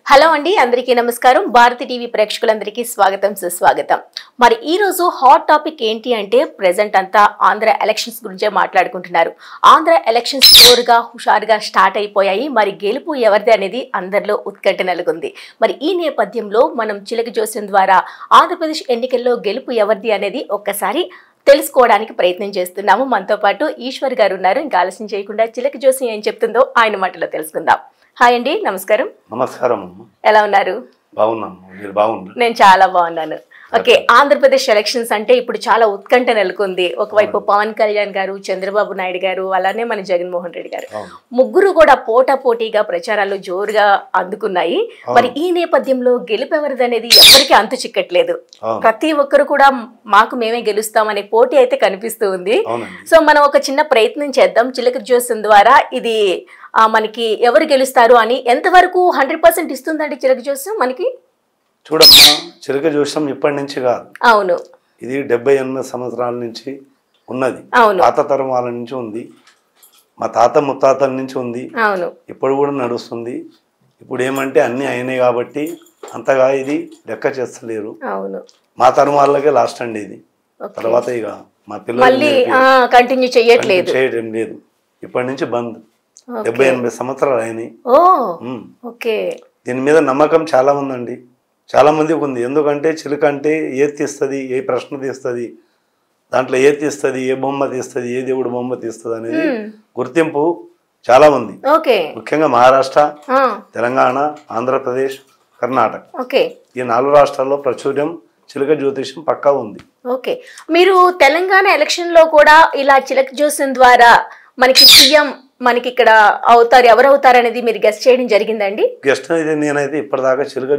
Hello అండి, అందరికీ నమస్కారం. భారతి టీవీ ప్రేక్షకులందరికీ స్వాగతం, సుస్వాగతం. మరి ఈ రోజు హాట్ టాపిక్ ఏంటి అంటే ప్రెజెంట్ అంతా ఆంధ్ర ఎలక్షన్స్ గురించే మాట్లాడుకుంటున్నారు. ఆంధ్ర ఎలక్షన్స్ జోరుగా హుషారుగా స్టార్ట్ అయిపోయాయి. మరి గెలుపు ఎవరిది అనేది అందరిలో ఉత్కంఠ నెలకొంది. మరి ఈ నేపథ్యంలో మనం చిలక జోస్యం ద్వారా ఆంధ్రప్రదేశ్ ఎన్నికల్లో గెలుపు ఎవరిది అనేది ఒక్కసారి తెలుసుకోవడానికి ప్రయత్నం చేస్తున్నాము. మనతో పాటు ఈశ్వర్ గారు ఉన్నారు. ఇంకా ఆలస్యం చేయకుండా చిలక జోస్యం ఏం చెప్తుందో ఆయన మాటలో తెలుసుకుందాం. హాయ్ అండి, నమస్కారం. నమస్కారం. ఎలా ఉన్నారు? బాగున్నాను, మీరు బాగున్నారు? నేను చాలా బాగున్నాను. ఓకే, ఆంధ్రప్రదేశ్ ఎలక్షన్స్ అంటే ఇప్పుడు చాలా ఉత్కంఠ నెలకొంది. ఒకవైపు పవన్ కళ్యాణ్ గారు, చంద్రబాబు నాయుడు గారు, అలానే మన జగన్మోహన్ రెడ్డి గారు, ముగ్గురు కూడా పోటాపోటీగా ప్రచారాలు జోరుగా అందుకున్నాయి. మరి ఈ నేపథ్యంలో గెలుపు ఎవరిది అనేది ఎవరికి అంతు చిక్కట్లేదు. ప్రతి ఒక్కరు కూడా మాకు మేమే గెలుస్తామనే పోటీ అయితే కనిపిస్తూ ఉంది. సో మనం ఒక చిన్న ప్రయత్నం చేద్దాం. చిలక జోస్యం ద్వారా ఇది మనకి ఎవరు గెలుస్తారు అని ఎంతవరకు 100% ఇస్తుందండి చిలక జోస్యం మనకి? చూడమ్మా, చిలక జోస్యం ఇప్పటి నుంచి కాదు. అవును, ఇది 70-80 సంవత్సరాల నుంచి ఉన్నది. పాత తరం వాళ్ళ నుంచి ఉంది, మా తాత ముత్తాతల నుంచి ఉంది. అవును, ఇప్పుడు కూడా నడుస్తుంది. ఇప్పుడు ఏమంటే అన్ని అయినాయి కాబట్టి అంతగా ఇది లెక్క చేస్తలేరు. అవును, మా తరం వాళ్ళకే లాస్ట్ అండి ఇది. తర్వాత ఇక మా పిల్లలు కంటిన్యూ చేయట్లేదు, చేయడం లేదు. ఇప్పటి నుంచి బంద్. 70-80 సంవత్సరాలు అయినాయి. దీని మీద నమ్మకం చాలా ఉందండి, చాలా మందికి ఉంది. ఎందుకంటే చిలుక అంటే ఏది తీస్తుంది, ఏ ప్రశ్న తీస్తుంది, దాంట్లో ఏది తీస్తుంది, ఏ బొమ్మ తీస్తుంది, ఏ దేవుడు బొమ్మ తీస్తుంది అనేది గుర్తింపు చాలా ఉంది. ముఖ్యంగా మహారాష్ట్ర, తెలంగాణ, ఆంధ్రప్రదేశ్, కర్ణాటక ఈ 4 రాష్ట్రాల్లో ప్రాచుర్యం చిలక జ్యోతిషం పక్కా ఉంది. ఓకే, మీరు తెలంగాణ ఎలక్షన్ లో కూడా ఇలా చిలక జ్యోతిషం ద్వారా మనకి సీఎం మనకి ఇక్కడ అవుతారు, ఎవరు అవుతారు అనేది మీరు గెస్ట్ చేయడం జరిగిందండి? గెస్ట్ అయితే నేనైతే ఇప్పటిదాకా చిలక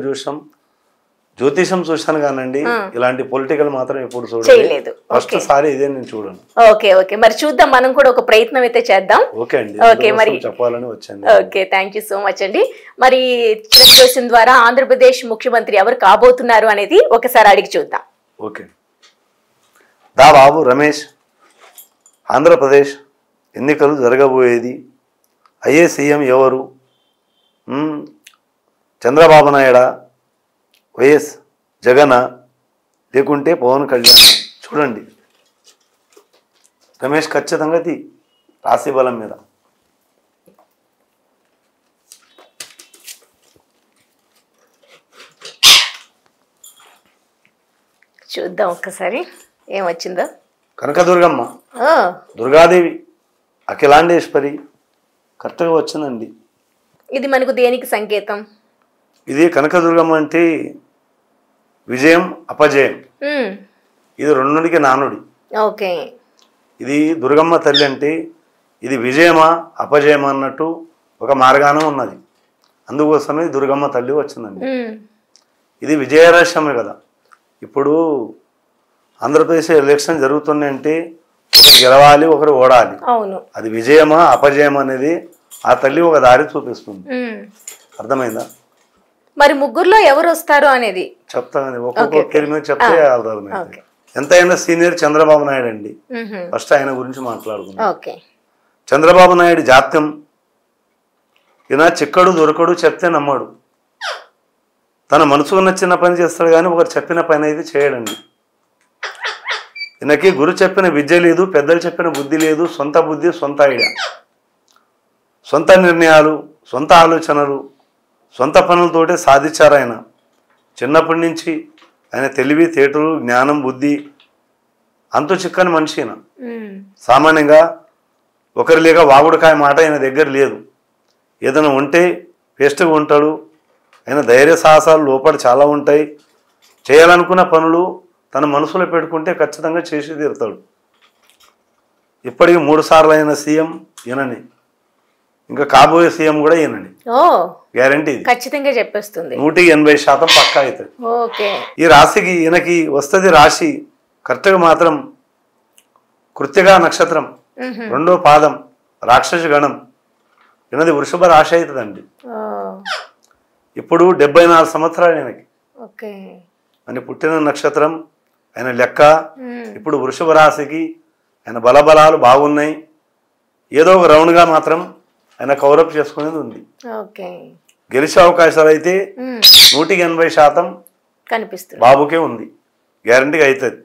జ్యోతిషం చూశాను కానండి, ఇలాంటి పొలిటికల్ మాత్రం ఎప్పుడు చూడలేదు. ఫస్ట్ సారి ఇదే నేను చూడను. ఓకే ఓకే, మరి చూద్దాం, మనం కూడా ఒక ప్రయత్నం అయితే చేద్దాం. ఓకే అండి, ఓకే మరి చెప్పాలని వచ్చాను. Okay, thank you so much అండి. మరి చిలక జ్యోతిషం ద్వారా ఆంధ్రప్రదేశ్ ముఖ్యమంత్రి ఎవరు కాబోతున్నారు అనేది ఒకసారి అడిగి చూద్దాం. ఓకే, దా బాబు రమేష్, ఆంధ్రప్రదేశ్ ఎన్నికలు జరగబోయేది అయ్యే సీఎం ఎవరు? చంద్రబాబు నాయుడా, వైఎస్ జగన్, లేకుంటే పవన్ కళ్యాణ్? చూడండి, రమేష్ ఖచ్చితంగా రాశి బలం మీద. చూద్దాం ఒక్కసారి ఏమొచ్చిందో. కనకదుర్గమ్మ, దుర్గాదేవి, అఖిలాండేశ్వరి కరెక్ట్గా వచ్చిందండి. ఇది మనకు దేనికి సంకేతం? ఇది కనకదుర్గమ్మ అంటే విజయం అపజయం, ఇది రెండుకి నానుడి. ఓకే, ఇది దుర్గమ్మ తల్లి అంటే ఇది విజయమా అపజయమా అన్నట్టు ఒక మార్గానం ఉన్నది. అందుకోసమే దుర్గమ్మ తల్లి వచ్చిందండి. ఇది విజయరహస్యమే కదా. ఇప్పుడు ఆంధ్రప్రదేశ్ ఎలక్షన్ జరుగుతున్నాయంటే ఒకరు గెలవాలి, ఒకరు ఓడాలి. అది విజయమా అపజయమా అనేది ఆ తల్లి ఒక దారి చూపిస్తుంది. అర్థమైందా? మరి ముగ్గురులో ఎవరు వస్తారు అనేది చెప్తాను, ఒక్కొక్కరి మీద చెప్తే అర్థమైంది. ఎంతైనా సీనియర్ చంద్రబాబు నాయుడు అండి. ఫస్ట్ ఆయన గురించి మాట్లాడుకుందాం. చంద్రబాబు నాయుడు జాత్యం, ఈయన చిక్కడు దొరకడు, చెప్తే నమ్మడు. తన మనసుకు నచ్చిన పని చేస్తాడు కానీ ఒకరు చెప్పిన పని అయితే చేయడండి. ఈయనకి గురు చెప్పిన విద్య లేదు, పెద్దలు చెప్పిన బుద్ధి లేదు. సొంత బుద్ధి, సొంత ఐడియా, సొంత నిర్ణయాలు, సొంత ఆలోచనలు, సొంత పనులతోటే సాధించారు ఆయన. చిన్నప్పటి నుంచి ఆయన తెలివి తేటలు, జ్ఞానం, బుద్ధి అంతు చిక్కని మనిషి. ఆయన సామాన్యంగా ఒకరి లేక వాగుడుకాయ మాట ఆయన దగ్గర లేదు. ఏదైనా ఉంటే వేస్ట్గా ఉంటాడు. ఆయన ధైర్య సాహసాలు లోపల చాలా ఉంటాయి. చేయాలనుకున్న పనులు తన మనసులో పెట్టుకుంటే ఖచ్చితంగా చేసి తీరుతాడు. ఇప్పటికి 3 సార్లు అయిన సీఎం ఈయనని, ఇంకా కాబోయే సీఎం కూడా ఈయనని. గ్యారంటీ ఖచ్చితంగా చెప్పేస్తుంది. 180% పక్కా అవుతుంది. ఈ రాశికి ఈయనకి వస్తుంది రాశి కరెక్ట్గా మాత్రం కృత్తిక నక్షత్రం, 2వ పాదం, రాక్షస గణం. ఈయనది వృషభ రాశి అవుతుందండి. ఇప్పుడు 74 సంవత్సరాలు ఈయనకి. అని పుట్టిన నక్షత్రం ఆయన లెక్క. ఇప్పుడు వృషభ రాశికి ఆయన బలబలాలు బాగున్నాయి. ఏదో ఒక రౌండ్గా మాత్రం ఆయన కవరప్ చేసుకునేది ఉంది. గెలిచే అవకాశాలు అయితే 180% కనిపిస్తుంది, బాబుకే ఉంది, గ్యారంటీగా అవుతుంది.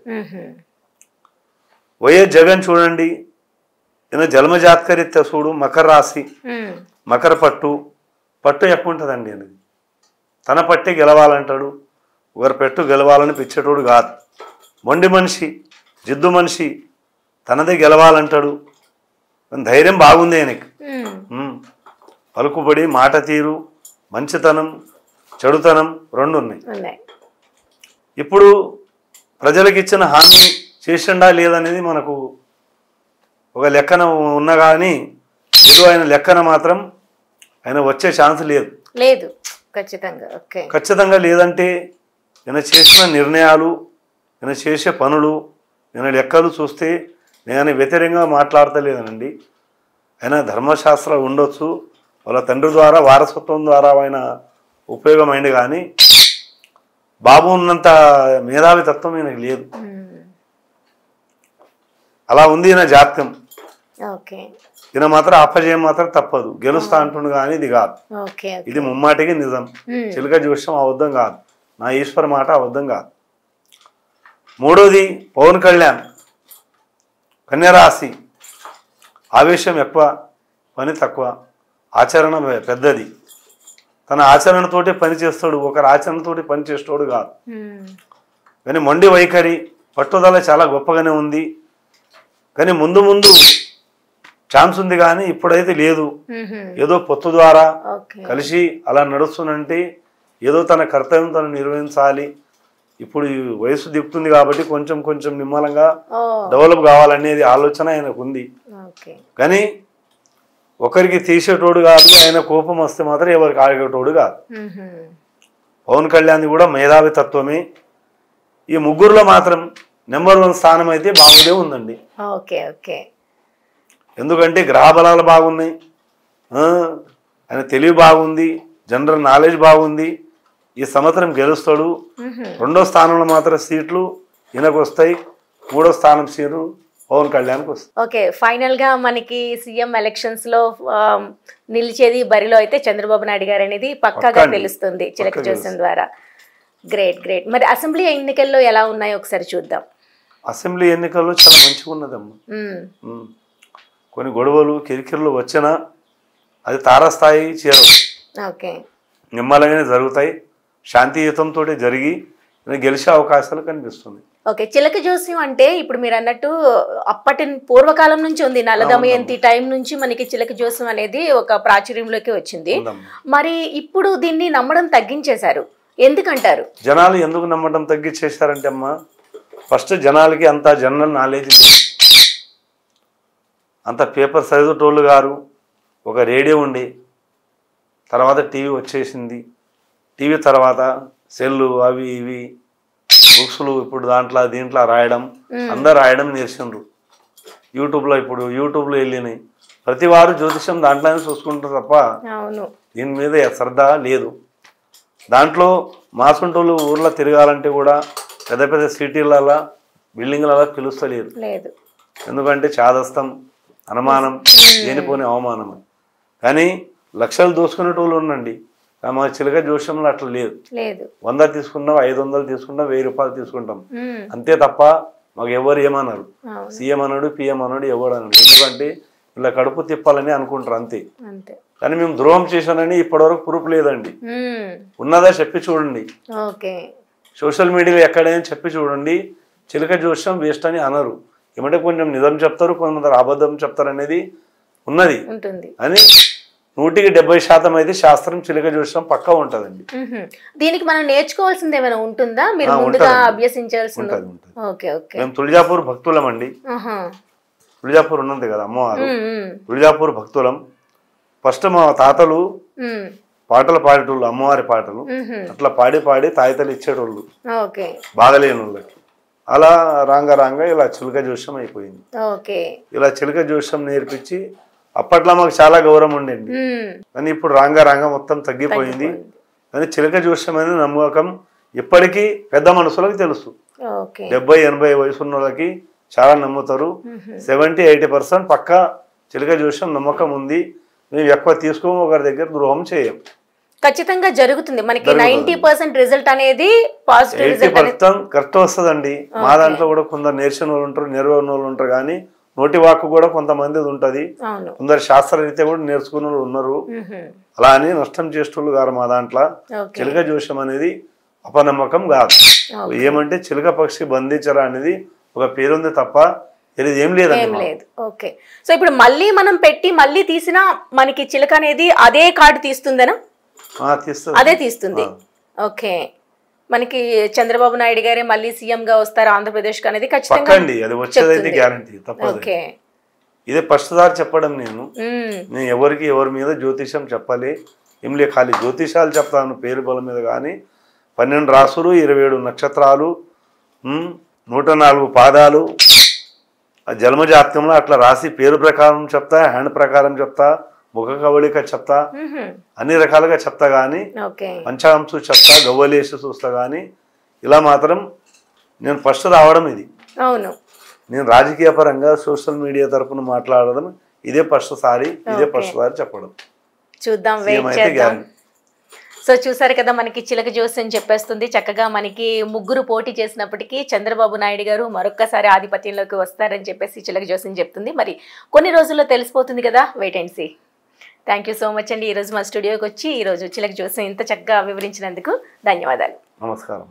వైఎస్ జగన్ చూడండి, ఈయన జన్మజాతకరీత్యా చూడు మకర రాశి, మకర పట్టు ఎక్కువ ఉంటుందండి అనేది. తన పట్టే గెలవాలంటాడు, ఒకరి పెట్టు గెలవాలని పిచ్చేటోడు కాదు. మొండి మనిషి, జిద్దు మనిషి, తనదే గెలవాలంటాడు. ధైర్యం బాగుంది ఆయనకి. పలుకుబడి, మాట తీరు, మంచితనం, చెడుతనం రెండు ఉన్నాయి. ఇప్పుడు ప్రజలకు ఇచ్చిన హామీ చేసిండా లేదనేది మనకు ఒక లెక్కన ఉన్నా కానీ ఆయన లెక్కన మాత్రం ఆయన వచ్చే ఛాన్స్ లేదు. ఖచ్చితంగా లేదంటే ఈయన చేసిన నిర్ణయాలు, ఈయన చేసే పనులు, ఈయన లెక్కలు చూస్తే నేను వ్యతిరేకంగా మాట్లాడతలేదనండి. ఆయన ధర్మశాస్త్రాలు ఉండొచ్చు, వాళ్ళ తండ్రి ద్వారా వారసత్వం ద్వారా ఆయన ఉపయోగమైంది, కానీ బాబు ఉన్నంత మేధావి తత్వం ఈయనకి లేదు. అలా ఉంది ఈయన జాతకం. ఈయన మాత్రం అపజయం మాత్రం తప్పదు, గెలుస్తా అంటుండు కానీ ఇది కాదు. ఇది ముమ్మాటికి నిజం. చిలుక జోష్యం అబద్ధం కాదు, నా ఈశ్వర మాట అబద్ధం కాదు. మూడోది పవన్ కళ్యాణ్, కన్యరాశి, ఆవేశం ఎక్కువ, పని తక్కువ, ఆచరణ పెద్దది. తన ఆచరణతోటి పని చేస్తాడు, ఒకరి ఆచరణతోటి పని చేస్తాడు కాదు. కానీ మొండి వైఖరి, పట్టుదల చాలా గొప్పగానే ఉంది. కానీ ముందు ఛాన్స్ ఉంది, కానీ ఇప్పుడైతే లేదు. ఏదో పొత్తు ద్వారా కలిసి అలా నడుస్తుందంటే ఏదో తన కర్తవ్యం తను నిర్వహించాలి. ఇప్పుడు వయసు దిగుతుంది కాబట్టి కొంచెం నిమ్మలంగా డెవలప్ కావాలనేది ఆలోచన ఆయనకు ఉంది. కానీ ఒకరికి తీసేటోడు కాదు, ఆయన కోపం వస్తే మాత్రం ఎవరికి ఆగేటోడు కాదు. పవన్ కళ్యాణ్ కూడా మేధావి తత్వమే. ఈ ముగ్గురులో మాత్రం నెంబర్ 1 స్థానం అయితే బాగుండే ఉందండి. ఎందుకంటే గ్రహ బలాలు బాగున్నాయి, ఆయన తెలివి బాగుంది, జనరల్ నాలెడ్జ్ బాగుంది. ఈ సంవత్సరం గెలుస్తాడు. 2వ స్థానంలో మాత్రం సీట్లు ఈయనకు వస్తాయి, 3వ స్థానం సీట్లు పవన్ కళ్యాణ్కి వస్తాయి. ఓకే, ఫైనల్ గా మనకి సీఎం ఎలక్షన్స్ లో నిలిచేది బరిలో అయితే చంద్రబాబు నాయుడు గారు అనేది పక్కాగా తెలుస్తుంది చిలక జోస్యం ద్వారా. గ్రేట్. మరి అసెంబ్లీ ఎన్నికల్లో ఎలా ఉన్నాయో ఒకసారి చూద్దాం. అసెంబ్లీ ఎన్నికల్లో చాలా మంచిగా ఉన్నదమ్మా. కొన్ని గొడవలు కిరికిరులు వచ్చినా అది తారాస్థాయి చేరవు, నిమ్మలంగానే జరుగుతాయి. శాంతియుతంతో జరిగి గెలిచే అవకాశాలు కనిపిస్తుంది. ఓకే, చిలక జోస్యం అంటే ఇప్పుడు మీరు అన్నట్టు అప్పటి పూర్వకాలం నుంచి ఉంది. నల్లదమయంతి టైం నుంచి మనకి చిలక జోస్యం అనేది ఒక ప్రాచుర్యంలోకి వచ్చింది. మరి ఇప్పుడు దీన్ని నమ్మడం తగ్గించేశారు, ఎందుకంటారు? జనాలు ఎందుకు నమ్మడం తగ్గించేశారంటే అమ్మా, ఫస్ట్ జనాలకి అంత జనరల్ నాలెడ్జ్ లేదు, అంత పేపర్ చదివేటోళ్ళు గారు. ఒక రేడియో ఉండి తర్వాత టీవీ వచ్చేసింది, టీవీ తర్వాత సెల్లు అవి ఇవి బుక్స్లు, ఇప్పుడు దీంట్లో రాయడం, అందరు రాయడం నేర్చుండ్రు. ఇప్పుడు యూట్యూబ్లో వెళ్ళినాయి, ప్రతి వారు జ్యోతిషం దాంట్లోనే చూసుకుంటారు తప్ప దీని మీద శ్రద్ధ లేదు. దాంట్లో మాసుంటోళ్ళు ఊర్లో తిరగాలంటే కూడా పెద్ద పెద్ద సిటీలలో బిల్డింగ్లలో పిలుస్తలేదు. ఎందుకంటే చాదస్తం, అనుమానం, లేనిపోని అవమానం. కానీ లక్షలు దోసుకునేటోళ్ళు ఉండండి, మా చిలక జోష్యంలో అట్లా లేదు. 100 తీసుకున్నాం, 500 తీసుకుంటాం, 1000 రూపాయలు తీసుకుంటాం, అంతే తప్ప మాకు ఎవరు ఏమన్నారు. సీఎం అన్నాడు, పిఎం అన్నాడు, ఎవడు అన్నాడు. ఎందుకంటే ఇలా కడుపు తిప్పాలని అనుకుంటారు అంతే. కానీ మేము ద్రోహం చేశానని ఇప్పటివరకు ప్రూఫ్ లేదండి. ఉన్నదా చెప్పి చూడండి, సోషల్ మీడియాలో ఎక్కడైనా చెప్పి చూడండి. చిలక జోష్యం వేస్ట్ అని అనరు, ఏమంటే కొంచెం నిజం చెప్తారు, కొంతమంది అబద్ధం చెప్తారు అనేది ఉన్నది. అని 170% అయితే శాస్త్రం చిలక జోష్యం పక్కా ఉంటదండి. దీనికి మనం నేర్చుకోవాల్సింది ఏమైనా ఉంటుందా? మీరు ముందుగా అభ్యసించాల్సింది? మేము తులజాపూర్ భక్తులం అండి. తులజాపూర్ ఉన్నది కదా అమ్మవారు, తులజాపూర్ భక్తులం. ఫస్ట్ మా తాతలు పాటలు పాడేటోళ్ళు, అమ్మవారి పాటలు అట్లా పాడి తాయితలు ఇచ్చేటోళ్ళు బాగలేని వాళ్ళకి. అలా రాంగా ఇలా చిలక జోష్యం అయిపోయింది. ఇలా చిలక జోష్యం నేర్పించి అప్పట్లో మాకు చాలా గౌరవం ఉండేది. కానీ ఇప్పుడు రాంగా మొత్తం తగ్గిపోయింది. కానీ చిలక జోష్యం అనేది నమ్మకం ఇప్పటికీ పెద్ద మనుషులకు తెలుసు. 70-80 వయసు ఉన్న వాళ్ళకి చాలా నమ్ముతారు. 70-80% పక్కా చిలక జోష్యం నమ్మకం ఉంది. మేము ఎక్కువ తీసుకోము, ఒకరి దగ్గర ద్రోహం చేయం. ఖచ్చితంగా జరుగుతుంది మనకి జరుగుతుంది. 90% రిజల్ట్ అనేది పాజిటివ్ రిజల్ట్ అనేది 80% కరెక్ట్ వస్తుందండి. మా దాంట్లో కూడా కొందరు నేర్చిన వాళ్ళు ఉంటారు, నెరవేరిన వాళ్ళు ఉంటారు, కానీ నోటి వాక్కు కూడా కొంతమంది ఉంటది. అవును. కొందరు శాస్త్రరీత్యా కూడా నేర్చుకున్న వాళ్ళు ఉన్నారు. అలా అని నష్టం చేసేటోళ్ళు గారు మా దాంట్లో. ఓకే. చిలక జోషం అనేది అపనమ్మకం కాదు. ఏమంటే చిలక పక్షి బంధించరా అనేది ఒక పేరుంది తప్ప ఇది ఏం ఏం లేదండి. లేదు. ఓకే. సో ఇప్పుడు మళ్ళీ మనం పెట్టి మళ్ళీ తీసినా మనకి చిలక అనేది అదే కార్డు తీస్తుందనా? తీస్తుంది. అదే తీస్తుంది. ఓకే. మనకి చంద్రబాబు నాయుడు గారే మళ్ళీ సీఎం గా వస్తారు ఆంధ్రప్రదేశ్ కి అనేది ఖచ్చితంగా పక్కండి, అది వచ్చేదైతే గ్యారంటీ తప్పదు. ఓకే. ఇదే ఫస్ట్ సారి చెప్పడం నేను ఎవరికి ఎవరి మీద జ్యోతిషం చెప్పాలి ఏం లే, ఖాళీ జ్యోతిషాలు చెప్తాను పేరు బలం మీద. కానీ 12 రాసులు, 27 నక్షత్రాలు, 104 పాదాలు, జన్మజాతకంలో అట్లా రాసి పేరు ప్రకారం చెప్తా, హ్యాండ్ ప్రకారం చెప్తా, ముఖ కవళిక చెప్తా, అన్ని రకాలుగా చెప్తా. కానీ పంచాంశు చెప్తా, గవ్వలేసి చూస్తా. కానీ ఇలా మాత్రం నేను ఫస్ట్ రావడం ఇది. అవును. నేను రాజకీయ పరంగా సోషల్ మీడియా తరపున మాట్లాడడం ఇదే ఫస్ట్ సారి చెప్పడం. చూద్దాం, వెయిట్ చేద్దాం. సో చూసారు కదా, మనకి చిలక జోస్యం చెప్పేస్తుంది చక్కగా. మనకి ముగ్గురు పోటీ చేసినప్పటికీ చంద్రబాబు నాయుడు గారు మరొక్కసారి ఆధిపత్యంలోకి వస్తారని చెప్పేసి చిలక జోస్యం చెప్తుంది. మరి కొన్ని రోజుల్లో తెలిసిపోతుంది కదా, wait and see. Thank you so much అండి. ఈరోజు మా స్టూడియోకి వచ్చి ఈరోజు చిలక జోస్యం ఇంత చక్కగా వివరించినందుకు ధన్యవాదాలు. నమస్కారం.